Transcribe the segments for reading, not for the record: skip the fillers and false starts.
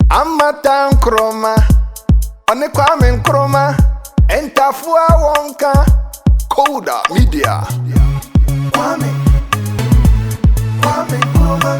Amata Nkrumah One Kwame Nkrumah Entafua Wonka KODA Media Kwame Nkrumah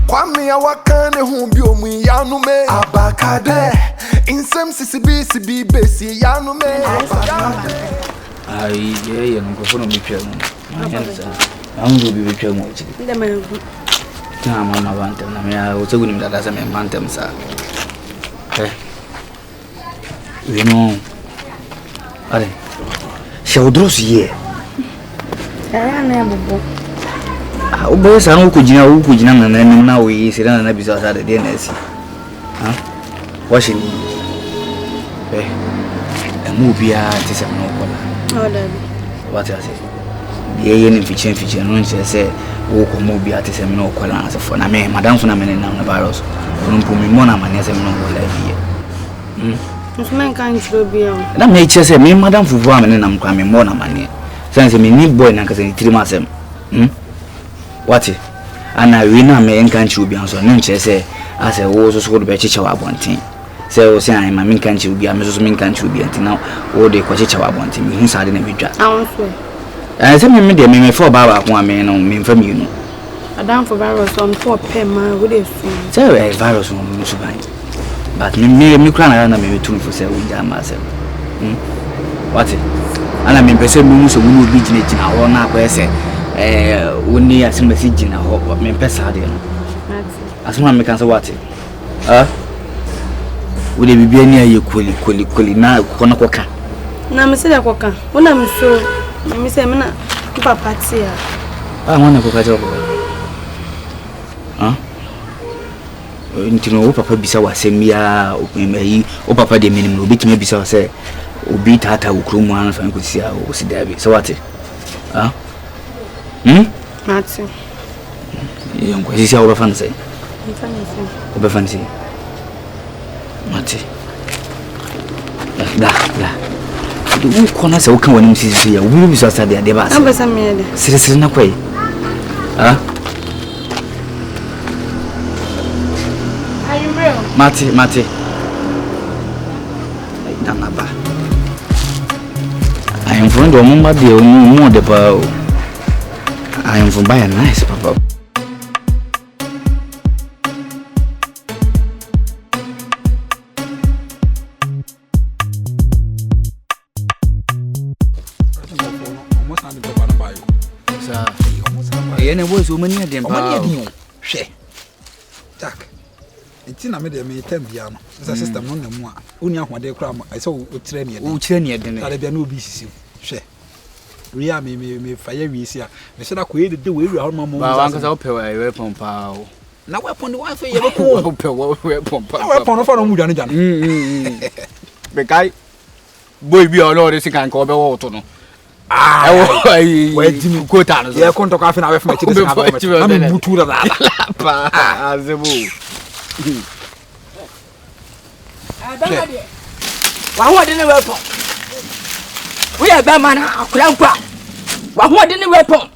Kwame awakane humbi omu yanu me abakade insem CCB besi yanu me ai ye nkofono mipya mu nyanza angu bibipya mu chi ndema yugo na mama bante na me otaguni mdada sa me mantem sa you know ale shawdros ye ana ya bobo obo sa no kujina na we sira na bisa sa de DNS ha washi ni emu bia tisa no kola dabi what I say ye ni fichen no nche se wo ko mu bia tisa no kola na for na me madam fo na me na virus no mpo mi mo na mane se me no kola bia Usman kan chiro bia na me che se me madam fufu a me na mkwa me mo na mane sense me ni boy na kase ni tirima asem what ana we na me nkan chiro bia so no nche se ase wo so so do be chicha wa bontin se o se an ma me nkan chiro bia me so me nkan chiro bia ntina wo de ko chicha wa bontin me hu sa de na medwa awon so se me de me for baba ko ame no me mfa mi nu adam for virus on top pema we dey su se virus no me so ban but me kra na me tun for se wo jama se what ana me pese me so wo bi gina ho na ko ese woni asimasi gina ho me pesa de no asuma me kan se what wo de bibia ni aye koli na kono koka na me se da koka wona me so me se me na papa tia wana koka jo ntino wo papa bisa wasem ya omeyi wo papa de minim no bitime bisa wase obi tata wo kromu an fa nkosia wo sidabi so what mati yonko sisi wo bafan sai wo bafan sai mati da du ko na se wo kan wani sisi ya wo bisa sa de ba sa ambasa me de sisi na kwai Mati. Naba. I am from the mumba de more de pa. I am from by a nice papa. Sir, you was woman near them. Jack. Tina me de me tambia no. Esa system no namu a. Oni ahode kra ma. Esa o tire ne de ne. Tare bia no obi sisi. Hwe. Ria me fire wi si a. Me se da ko yede de we wi ahoma mo. Ba wan ka sa opewa e weapon pa o. Na weapon de wan fe ye be ko. Opewa weapon pa. Weapon no fa no mu dwane jane. Be kai. Boy bi o lord sikan ko be wo to no. We dimi quota no. Ye konto ka fe na we fa ma chide se na ba. Na me butu da da. Pa azebu. Wa de ne weapon. We are be man akura. Wa de ne weapon.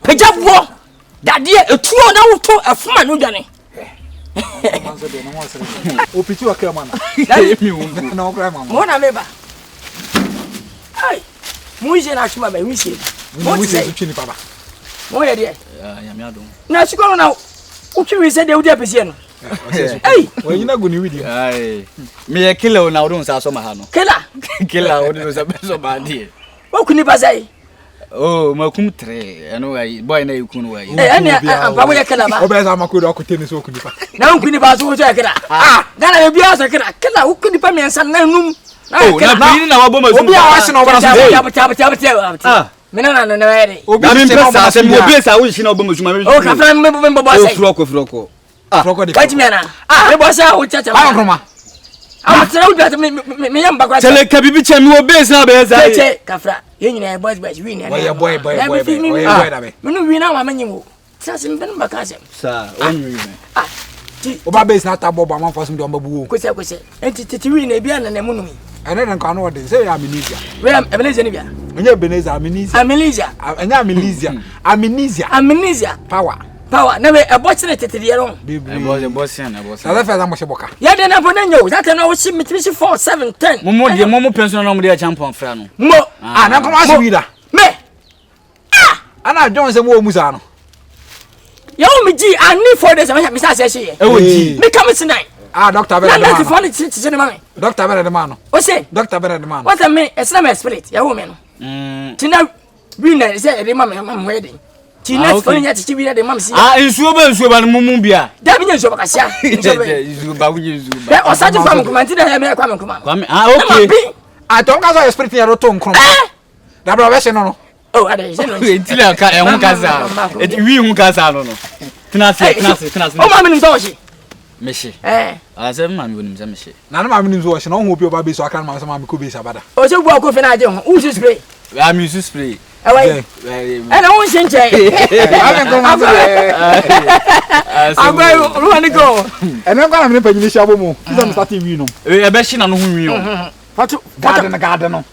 Pejabo. Dade etuo na woto afuma no dwane. O piti wa kra mana. Mi ungu. Na okra mama. Mo na meba. Ai. Mo je na chuma ba wisi. Mo se chini papa. Mo ye de. Ya mi adon. Na chiko na o twi wi se de wo de pese no. Hey, when you not going to video. Aye. Me a killer na odun sa so ma ha no. Killer odun sa be so ba die. Wo kuni ba sai. Oh, makum 3. Eno ai boy na yikun wa yi. Ene ba wo ye killer ba. Oba za makuru akote ni so kuni pa. Na kuni ba so so ye killer. Gana ye bia so killer. Killer wo kuni pa me nsa na num. Na bi na wa bo ma so. Obi a wa se na oba so. Me na ye. Obi pesa se mo be sa wo shi na obo ma so ma. Oh, ka fra me bo sai. Froko. Kati mena. Me bo sai wo chacha. Kwame Nkrumah. Tell me yam bagwa. Tell kabi bi che mi obese na be za. Che kafra. Ye nyina boys we ni. Boy da me. Me no wi na ma manyim. Tase me ben bakase. Sa, on wi me. Oba base na tabo ba man faso me do mbabu. Kwese. Enti wi na bia na na munumi. Ene na nka no wode say amnesia. We Ebenezer ni bia. Onye Ebenezer amnesia. Amnesia. Enya amnesia. Amnesia. Amnesia. Power. power never a boss in it to the own. A boss and a boss. I left as boka. Yeah, then I put in you. That can always see me 4, 7, 10. Momo, the Momo pension on the champion Frano. Mo, and I'm going to read that. Me. And I don't say more Musano. You me G, I need 4 days. I have Miss Sashi. Oh, gee. Me come tonight. Ah, Doctor That's the funny thing to money. Doctor Beredemano. What's it? Doctor Beredemano. What I mean, it's not my spirit, your woman. Tina, we is a mamma wedding. Tina's funny at the TV, the mum. Ah, in Suba Mumumbia. That means you're that was such a family command. I have come command. Ah, okay. I don't know a spirit here. That brother, no. Oh, I didn't Until I can't Nkansah. It we Nkansah no. Tenase. Oh, mamma is Doshi. Meshi. I said, man, we need Meshi. None of my means was no hope your baby so I can't answer my could be Sabada. Oh, so walk off and I don't. Who's this play? I'm used to spray. Away. And I won't change. I'm going to go. And I'm going to pay the shabomo. I'm starting, you know. A beshin on whom you garden.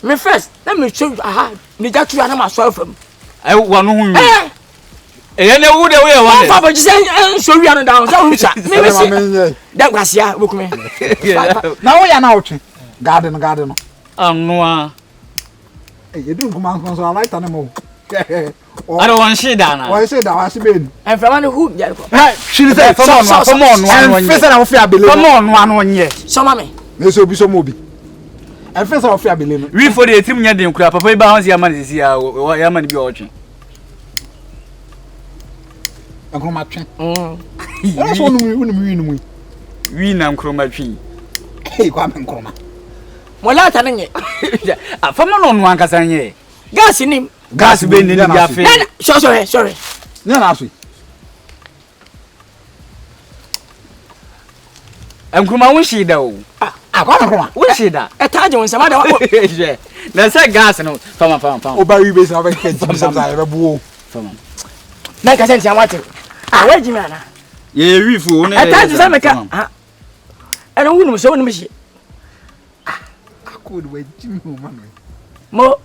Me first, let me show you. Aha, me that you are myself. I want whom you. And I would away one. Papa, just say, so we are down. That was ya, look me. Now we are out. Garden. No. You do come on, so I like animal. I don't want shit down. Why say that I see been. And from who? She said, come on, one year. So, mammy, this will be so moby. And first of all, we for the team, you crap. Papa, bounce your money this year. What your money be watching? I'm going to that's one we Nkrumah tree. Hey, Kwame Nkrumah. Well, I tell you, a family on one Kasanye. gas in him. Gas been in your face. Sorry. No, last week. Nkrumah won't she though? Nkrumah. Won't she that? A target when somebody. Let's say gas and found. Oh, Barry Basin, I've been From like I said, I want to. Where's your man? yeah, we fool. I tried to say, I don't want to show him. I could wait, Jimmy. Mo.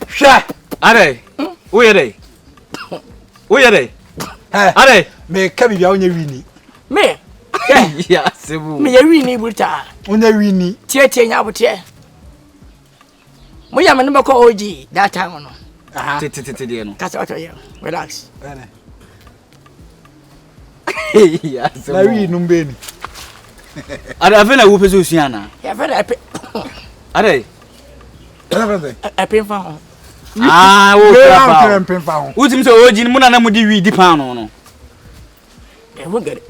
Sure. Are they? Where are they? Where are they? Are they? May come be only winnie. Me? Yes, Me, a winnie would tie. Only winnie. Tear out here. We are a number called OG that time. That's what I am. Relax. Yes, I read Numbeni. I don't know who is Luciana. Yeah, very happy. Are they? I pay for Who's him so urgent? Munamudi read the pan. I won't get it.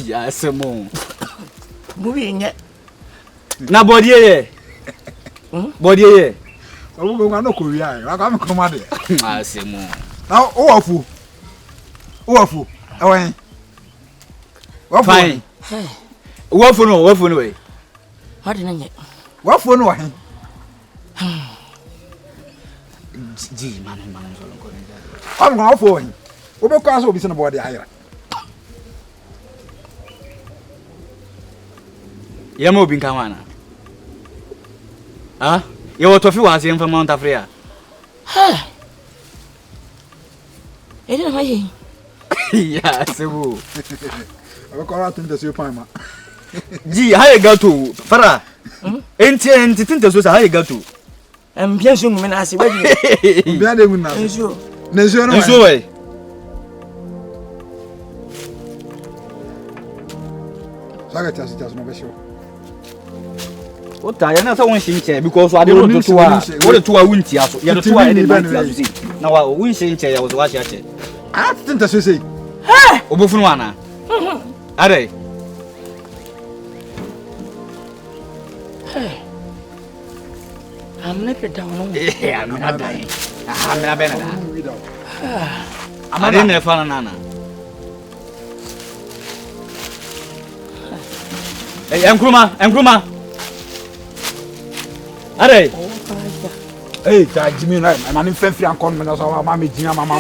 Yes, some more. Moving yet. Now, body. Body. I will go no Korea. I'm commanded. I say more. Now, awful. Away. Fine. What for no way? What didn't you? What for no? Gee, man. I'm going for him. What cause will be somebody higher? Yamo bin Kawana. Ah, you were to feel was in from Mount Africa. I don't know. Yes, I will call out in the super. Gee, how you go to Farah? Ain't you think this was how you go to? I'm just young when I see what you Nezo. Just no special. What I know one chair because I don't know what to a winter. You have to I now I win chair. I was watching it. I think that's say. Hey, Obufunwana. Are they? Hey, I'm not down. Yeah, I'm not dying. I'm not better. I'm not fan Nana. Hey, Nkrumah. Are they? Hey, Jimmy, I'm an infant and conman as our mammy, Tima, mamma.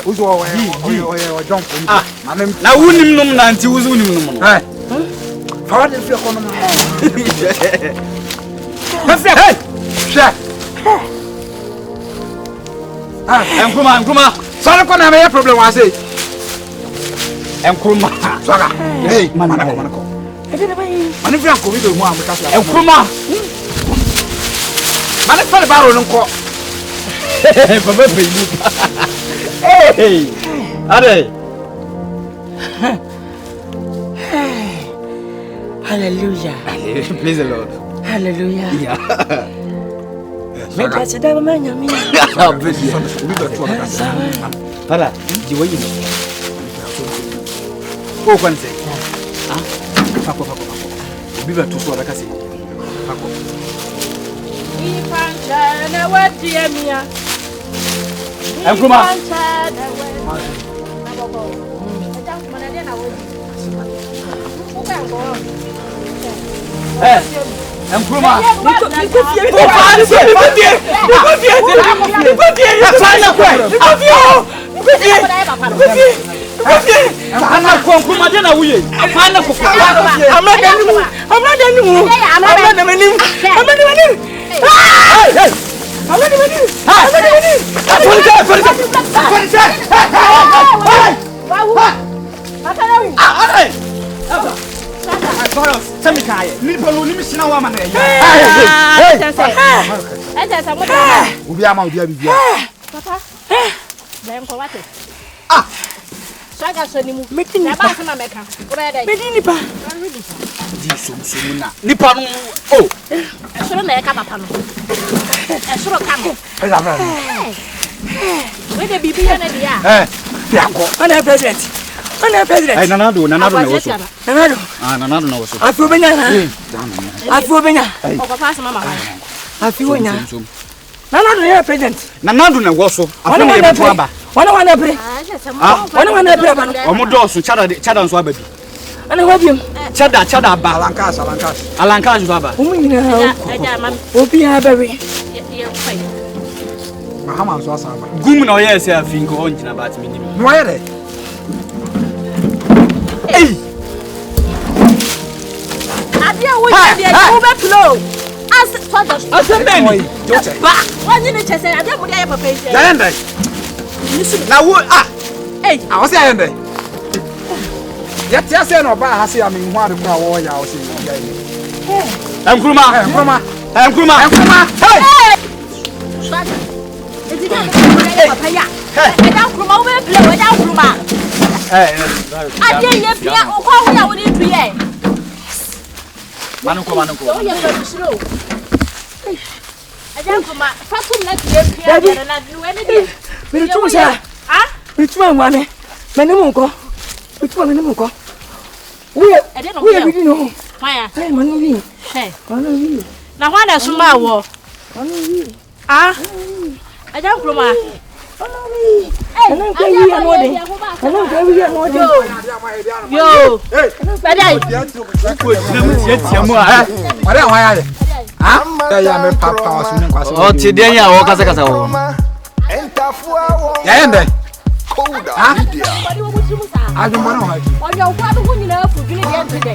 Who's all jump? Now, wouldn't know Nancy was winning. How did you feel? Nkrumah. Sorry, ko na me problem wa say. Nkrumah. Soga. Hey, manako. Mani fi anko bi do mu amka so. Nkrumah. Mani fa baro no nko. Baba baby. Hey. Ade. Hallelujah. Praise the Lord. Hallelujah. Yeah. Me kasi da ba manya mi. Para, jiwa yini. O kwanse. Ah, fako. Obi ba tuso da kasi. Fako. Pantan na wadi emia. Nkrumah. Nkrumah. Hey, Nanado na woso. Nanado na woso. Afi obenya. O papa se mama. Afi onya. Nanado na president. Nanado na woso. Afi na yebu aba. Wana bre. Wana bre ba no. Omo dosu chada nso aba bi. Ana wabiam. Chada ba. Alankas so aba. Omo nyina. Obi ha bere. Mahama so asa aba. Gum na oye se afi nko onjina bat mi nim. No yere. Hey! Adia wo ya be flow. As father. Asembeni. Ba, wani ne chese adia mo dia papa ise. Ya yende. Na wo Hey, I was yende. Ya tia se no ba ha se am hu ade kwa wo ya wo se ya yende. Nkrumah. Hey! Swag. Eti dia mo dia papa ya. Adia Nkrumah wo be flow, adia Nkrumah. Adia ye bia o kwa ho ya wo ni tuye. Manunko. So ya be slow. Adia Nkrumah, fatum na tuye pia ya na nu ene dia. Me tu sa. Ah? Me tu ma me. Me ne mu nko. We bi no. Why? Hey, manu wi. Hey. Manu wi. Na hwa na suma wo. Manu wi. Ah? Adia Nkrumah. Manu wi. Ana ka wi ya no de. Ana ka wi ya no de. Yo. Hey. Badai. Ko tia mu a. Mare hwa ya de. Ya me papa wasu ne kwase. O ti den ya wo kasa wo. Ya yende. KODA media. Adwuma na hwa. Oyo kwa do nyina afu dwene de ntede.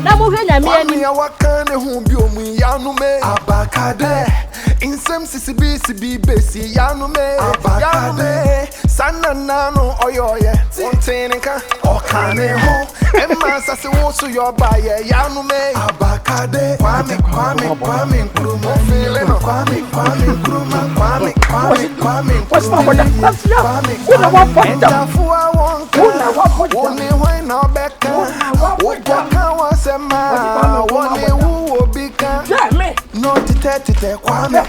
Na mo hwe nyame ani. Kwame wakane hu bi omu yanu me abakade. Insem CCB besi yanu me abakade. Sana nanu oyoye. Wontenka okane ho. Emma sase wo so your baye yanu me abakade. Kwame Nkrumah feeling Kwame Nkrumah. What's wrong with that? Una wa point down. Una wa point down. Woni hoy na beka. Waka wasema. Woni wu obika. Yeah, me. No tete Kwame.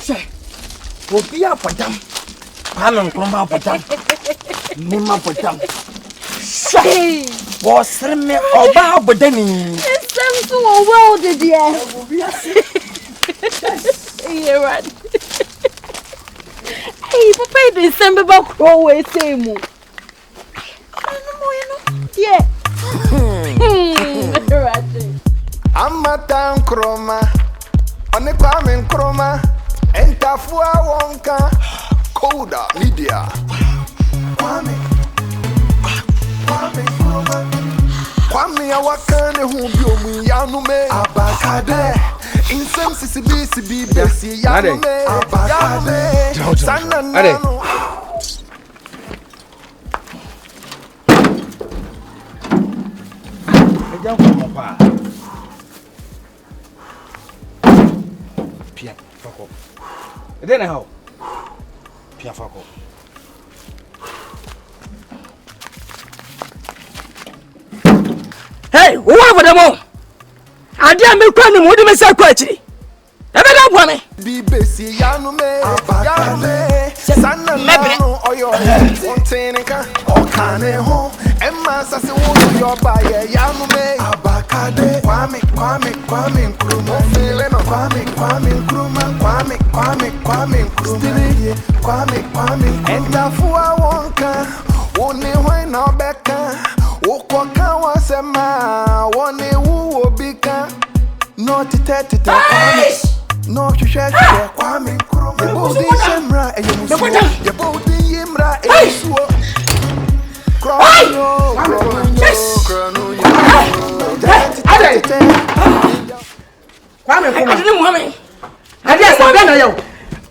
Say. Obi apadam. Kwame Nkrumah apadam. Mima apadam. Say. Wo sreme oba abodani. Sem so wo de dia. Obi ase. Yeah, right. Hey, papa, you send me back always same. Yeah. Right. Amata Nkrumah. One Kwame Nkrumah. Entafua wonka. KODA media. Kwame Nkrumah. Kwame wakane hu bi omu yanu me abakade. In some CCB, Bessie, Yanume, Sananano. Pia, fuck up. Then how? Pia, fuck up. Hey, who are the more? I dare me cry me more than myself. Quite. Never know me. Be Bessie, Yanume, Sananano, or your Fontanica, or Caneho, and Massas, your buyer, Yanume, Abakade, Kwame Nkrumah, Kwame Nkrumah, Kwame, and Dafua Wonka, only when no becca, Wokoka was a ma, one who bika, not to no, you shall Kwame Nkrumah, the body Shemra, and you body Yimra, and you Kwame Nkrumah. I didn't say that now.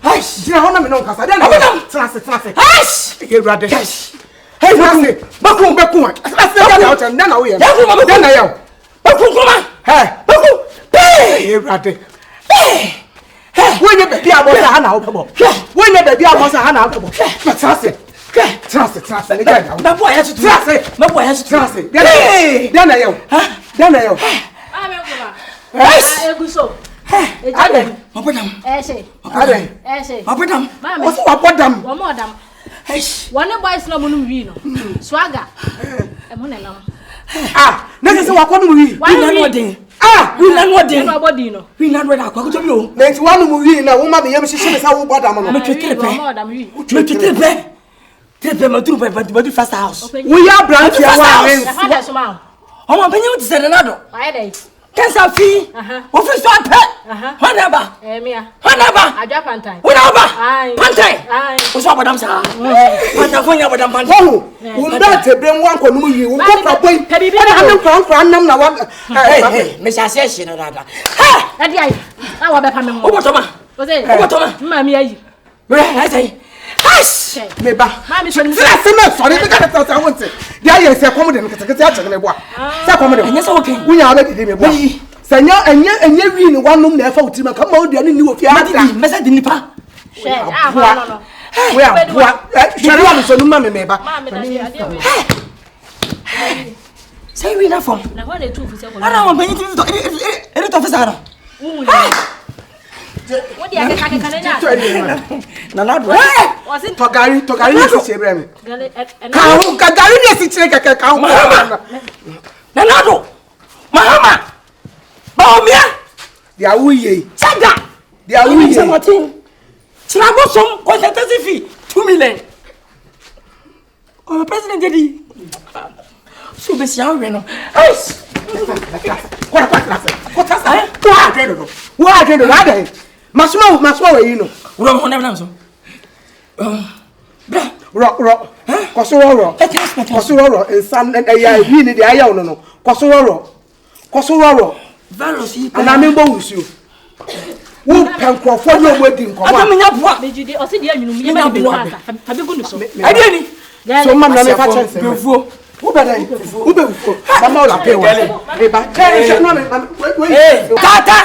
Hush, you know, no, because I don't know. Trust. Hush, you rather. Hey, Baku. That's the out and then away. Then I am. Baku, hey, rather. When you be about Hana, when you be about Hana, trust it. My boy has to trust it. Then I am. Yes. One boys no munu wino. Swagger. Emunela. This is what we we not what Nobody no. We not what I could do. Next one movie now, woman, you see, she's how bad I'm Make it but first house. We are branch here. Oh, my penny to say another. Nkansah fee. Office one pet. Whenever. Whenever. Agya Pantan. Whenever. Pantan. What's up, madam, sir? Pantan, when you're madam Pantan. Who not to bring one for you? Who got a point? Hey, Miss Assassin. Hey, I want to come over to Mammy. I say, hush! Meba. Mammy, sorry, I want to say. There is a comedy. We are ready. Sanya and you win one room there for Tima. Come on, you knew if you had a message in the park. We are Sharon, so no mammy, Meba. Say we not from. I don't want anything to it officer. What do you get? No, not was it Togari, Kagari, Nanado, Mahama, Baumia, they are we, Sada, they are we, Chilago, some consultancy fee, 2 million. Oh, President Daddy. So, Miss Yawino. What I Masmo, you know. Rock, Kosoro, and some and a really the Iono, Kosoro, and I'm in both you. Who can call for your wedding? I didn't. So, Mamma, who better? Mamma, pay one. Tata,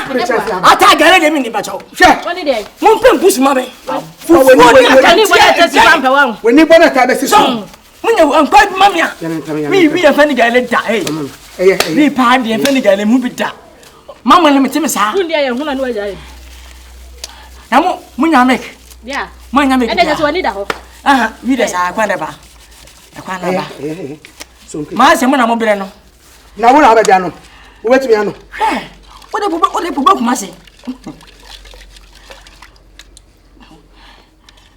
them in the battle. Mumpin push mommy. When you want to have a song, when you unquite mamma, we are funny guy let die. We party and funny guy and move it down. Mamma, let me tell you, now, Munya make. Yeah, Munya make. And that's what I need. We just are quite about. So, my son, I'm a brano. Now, what have I done? Wait to be on. What they provoke, Massy?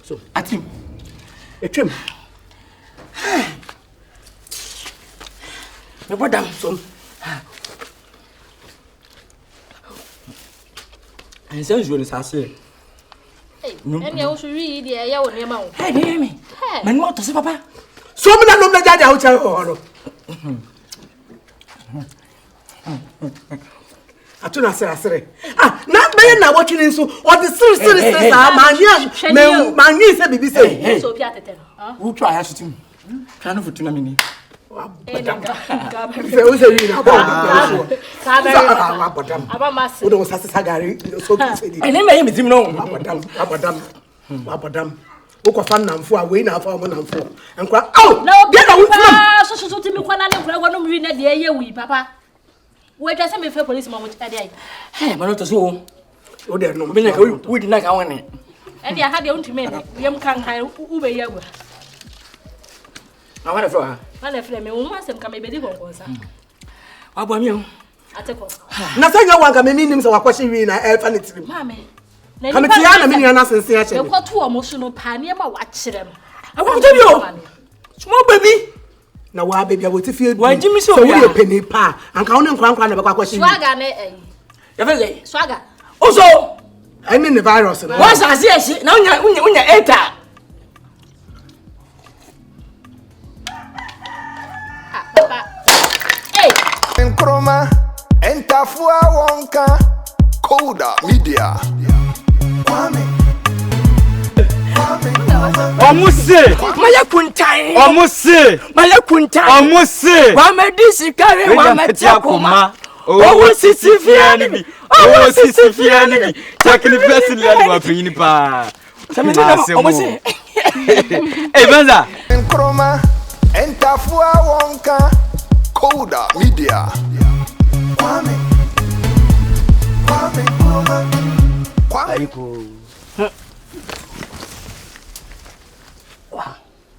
So, at him. A trim. What damn so. And so you are saying. And you should read the air on your mouth. Hey, hear me. Man, what to say, Papa? So many of the hotel. atuna sere na be na watching so or the serious mania say bibi say so bi atete no who try ya shooting try no futuna me ni say o say we na aba mas o don sasa gari so say di ene me tim no abadam o ko fan namfo a we na afa mo namfo enkwa au bia na wutima so timi kwana ne nkura gwa no mwi na de ye wi papa we just me fe police mo tade ai eh mano to so o de no me na ka we di na ka woni e dia ha de untime ne yem kan ha u be ye agwa na wana fro ha na fre me wo asem ka me be di konkonsa abo mi o ateko na sanya wanka me nim se wakwahye wi na elfa ne tirim mame kameti ya na me nua na sense ya e ko to o mo so no pa ne ma wa kire no akwa to bi o small baby na wa baby a woti fie wa jimi so we penny pa anka won nkwa na be kwakwahye swaga ne ya fe swaga oso I mean the virus no wa sa se na unya eta papa Nkrumah entafua wonka KODA media Kwame Omuse maya kuntai omuse maya kuntai omuse wa medisi kare wa metia kuma owo sisifia ni bi takini pesi lani wa pini pa omuse Venza Nkrumah entafua wonka KODA media Kwame Nkrumah Aiko